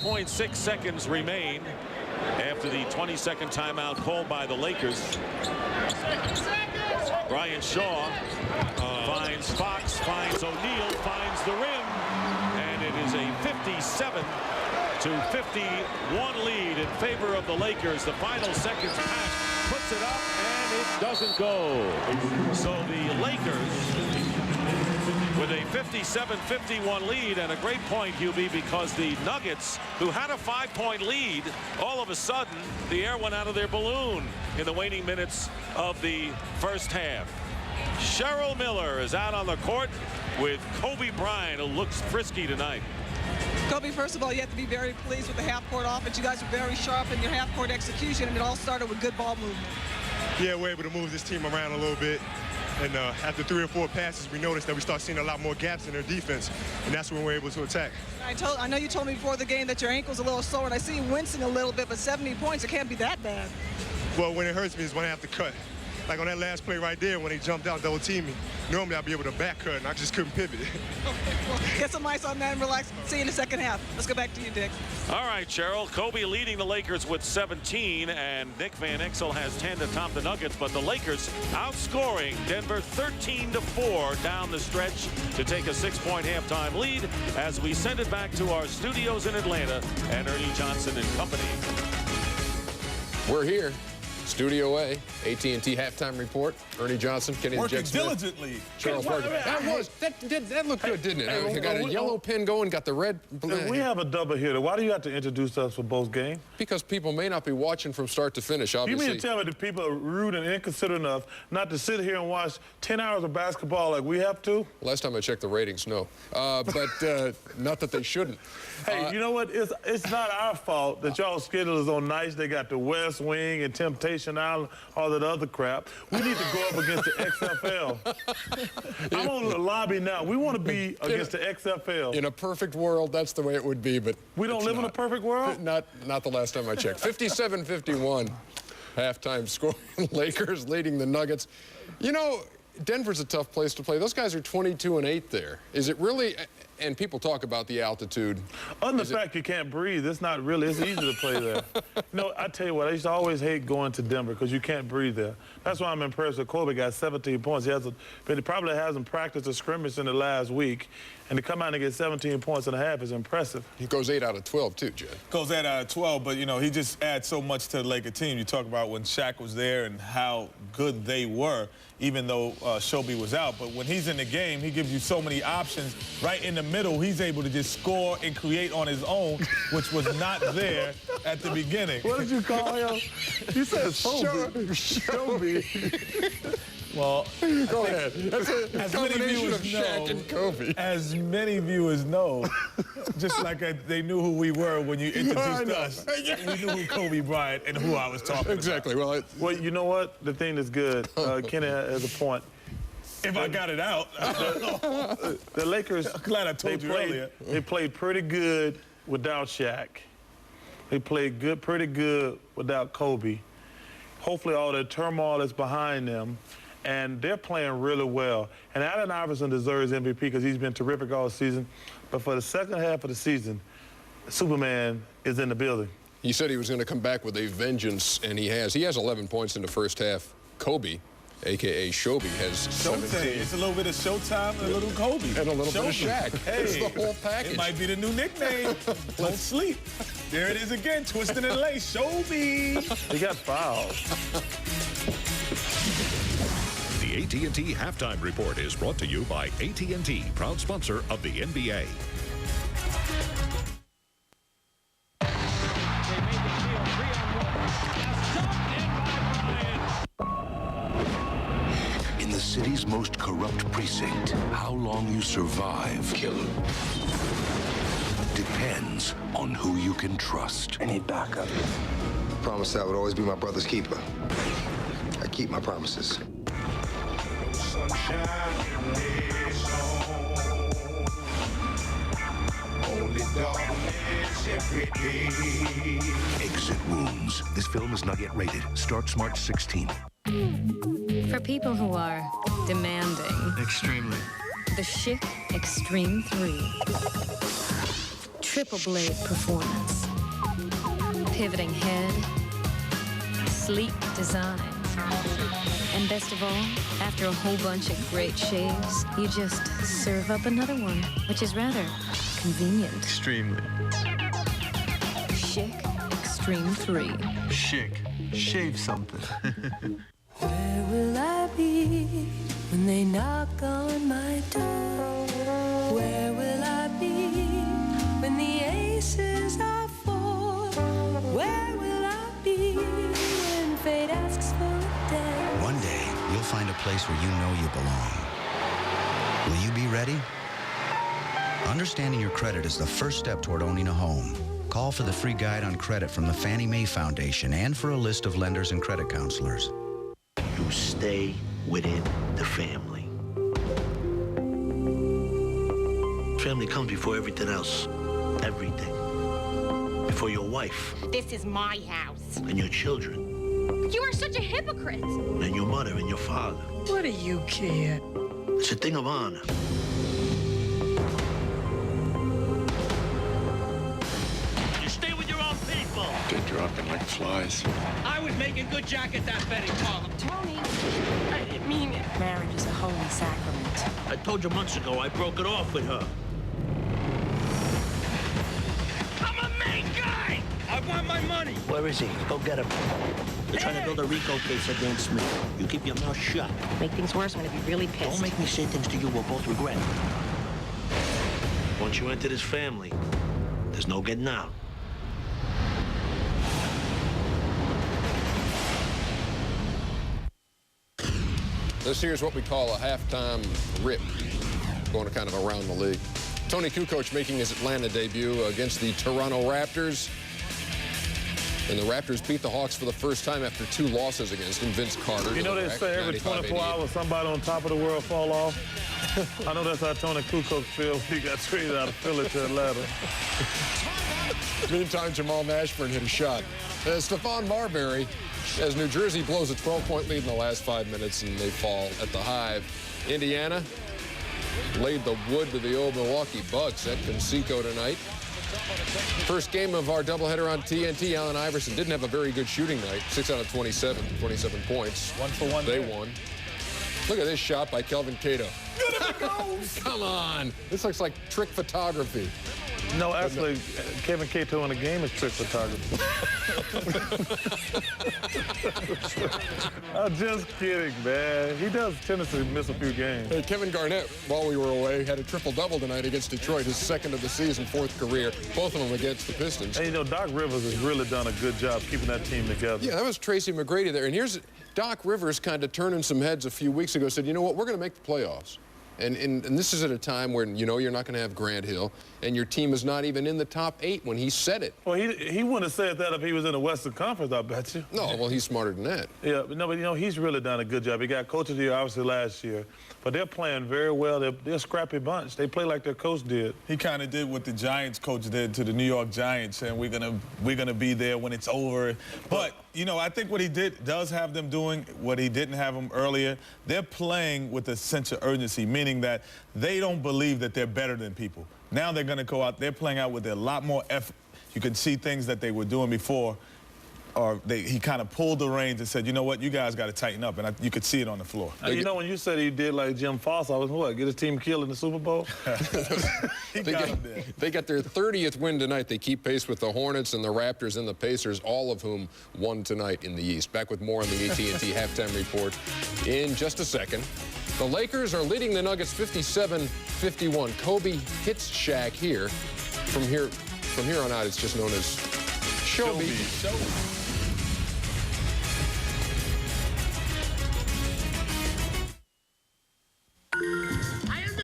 5.6 seconds remain after the 20-second timeout called by the Lakers. Brian Shaw finds Fox, finds O'Neal, finds the rim, and it is a 57-51 lead in favor of the Lakers. The final seconds pass, puts it up, and it doesn't go. So the Lakers with a 57-51 lead, and a great point, QB, because the Nuggets, who had a 5-point lead, all of a sudden the air went out of their balloon in the waning minutes of the first half. Cheryl Miller is out on the court with Kobe Bryant, who looks frisky tonight. Kobe, first of all, you have to be very pleased with the half-court offense. You guys were very sharp in your half-court execution, and it all started with good ball movement. Yeah, we're able to move this team around a little bit. And after 3 or 4 passes, we noticed that we start seeing a lot more gaps in their defense, and that's when we're able to attack. I know you told me before the game that your ankle's a little sore, and I see you wincing a little bit, but 70 points, it can't be that bad. Well, when it hurts me is when I have to cut. Like on that last play right there, when they jumped out double team me, normally I'd be able to back cut, and I just couldn't pivot. Okay, well, get some ice on that and relax. See you in the second half. Let's go back to you, Dick. All right, Cheryl. Kobe leading the Lakers with 17, and Nick Van Exel has 10 to top the Nuggets, but the Lakers outscoring Denver 13-4 down the stretch to take a 6-point halftime lead as we send it back to our studios in Atlanta and Ernie Johnson and company. We're here. Studio A, AT&T halftime report. Ernie Johnson, Kenny the Jet Smith. Working diligently. Charles Barkley. That looked good, didn't it? We got a yellow pin going, got the red. We have a double hitter. Why do you have to introduce us for both games? Because people may not be watching from start to finish, obviously. You mean to tell me that people are rude and inconsiderate enough not to sit here and watch 10 hours of basketball like we have to? Last time I checked the ratings, no. But not that they shouldn't. Hey, you know what? It's not our fault that y'all schedule is on nights. They got the West Wing and Temptation Island, all that other crap. We need to go up against the XFL. I'm on the lobby now. We want to be against the XFL. In a perfect world, that's the way it would be, but we don't live in a perfect world? Not the last time I checked. 57-51 halftime score. Lakers leading the Nuggets. You know, Denver's a tough place to play. Those guys are 22-8 there. Is it really? And people talk about the altitude. Other than the fact you can't breathe, it's not really. It's easy to play there. You know, I tell you what, I used to always hate going to Denver because you can't breathe there. That's why I'm impressed that Kobe got 17 points. But he probably hasn't practiced a scrimmage in the last week. And to come out and get 17 points and a half is impressive. He goes 8 out of 12, too, Jed. Goes 8 out of 12, but, you know, he just adds so much to the Laker team. You talk about when Shaq was there and how good they were, even though Shobi was out. But when he's in the game, he gives you so many options. Right in the middle, he's able to just score and create on his own, which was not there at the beginning. What did you call him? You said Shobi. Well, go ahead. As many viewers know, and Kobe. As many viewers know, just like they knew who we were when you introduced us, we knew who Kobe Bryant and who I was talking exactly. about. Well, you know what? The thing that's good. Kenny has a point. If I got it out. The Lakers, I'm glad I told you earlier. They played pretty good without Shaq. They played pretty good without Kobe. Hopefully all the turmoil is behind them. And they're playing really well. And Allen Iverson deserves MVP because he's been terrific all season. But for the second half of the season, Superman is in the building. He said he was going to come back with a vengeance, and he has. He has 11 points in the first half. Kobe, a.k.a. Shobi, has 17. It's a little bit of Showtime and a little Kobe. And a little bit of Shaq. Hey, it's the whole package. It might be the new nickname. Don't sleep. There it is again, twisting and lace. Shobi. He got fouled. The AT&T Halftime Report is brought to you by AT&T, proud sponsor of the NBA. In the city's most corrupt precinct, how long you survive depends on who you can trust. I need backup. Promised I would always be my brother's keeper. I keep my promises. Exit Wounds. This film is not yet rated. Starts March 16th. For people who are demanding. Extremely. The Schick Extreme 3. triple blade performance. Pivoting head, sleek design. And best of all, after a whole bunch of great shaves, you just serve up another one, which is rather convenient. Extremely. Chic Extreme 3. Chic. Shave something. Where will I be when they knock on my door? Where will I be when the aces are four? Where will I be when fate asks for a dance? One day, you'll find a place where you know you belong. Will you be ready? Understanding your credit is the first step toward owning a home. Call for the free guide on credit from the Fannie Mae Foundation and for a list of lenders and credit counselors. You stay within the family. Family comes before everything else. Everything. Before your wife. This is my house. And your children. You are such a hypocrite. And your mother and your father. What do you care? It's a thing of honor. They're dropping like flies. I was making good jack at that betting column. Tony, I didn't mean it. Marriage is a holy sacrament. I told you months ago I broke it off with her. I'm a main guy! I want my money! Where is he? Go get him. They're trying to build a RICO case against me. You keep your mouth shut. Make things worse, I'm gonna be really pissed. Don't make me say things to you we'll both regret. Once you enter this family, there's no getting out. This here is what we call a halftime rip, going kind of around the league. Tony Kukoc making his Atlanta debut against the Toronto Raptors. And the Raptors beat the Hawks for the first time after 2 losses against him. Vince Carter. You know they say every 24 hours somebody on top of the world fall off? I know that's how Tony Kukoc feels. He got traded out of Philly to Atlanta. Meantime, Jamal Mashburn hit a shot. Stephon Marbury, as New Jersey blows a 12-point lead in the last 5 minutes, and they fall at the Hive. Indiana laid the wood to the old Milwaukee Bucks at Conseco tonight. First game of our doubleheader on TNT. Allen Iverson didn't have a very good shooting night. 6 out of 27 points. 1 for 1. They won. Look at this shot by Kelvin Cato. Good if it goes. Come on. This looks like trick photography. No, actually, Kevin Cato in the game is trick photography. I'm just kidding, man. He does tend to miss a few games. Hey, Kevin Garnett, while we were away, had a triple-double tonight against Detroit, his 2nd of the season, 4th career, both of them against the Pistons. And, you know, Doc Rivers has really done a good job keeping that team together. Yeah, that was Tracy McGrady there. And here's Doc Rivers kind of turning some heads a few weeks ago, said, you know what, we're going to make the playoffs. And this is at a time when you know you're not going to have Grant Hill, and your team is not even in the top 8 when he said it. Well, he wouldn't have said that if he was in the Western Conference, I bet you. No, well, he's smarter than that. Yeah, but you know, he's really done a good job. He got Coach of the Year, obviously, last year. But they're playing very well. They're a scrappy bunch. They play like their coach did. He kind of did what the Giants coach did to the New York Giants, and we're gonna be there when it's over. But you know, I think what he does have them doing what he didn't have them earlier. They're playing with a sense of urgency, meaning that they don't believe that they're better than people. Now they're going to go out. They're playing out with a lot more effort. You can see things that they were doing before, or he kind of pulled the reins and said, you know what, you guys got to tighten up. And you could see it on the floor. You know, when you said he did like Jim Foss, I was, what, get his team killed in the Super Bowl? They got their 30th win tonight. They keep pace with the Hornets and the Raptors and the Pacers, all of whom won tonight in the East. Back with more on the AT&T Halftime Report in just a second. The Lakers are leading the Nuggets 57-51. Kobe hits Shaq here. From here on out, it's just known as Shobi.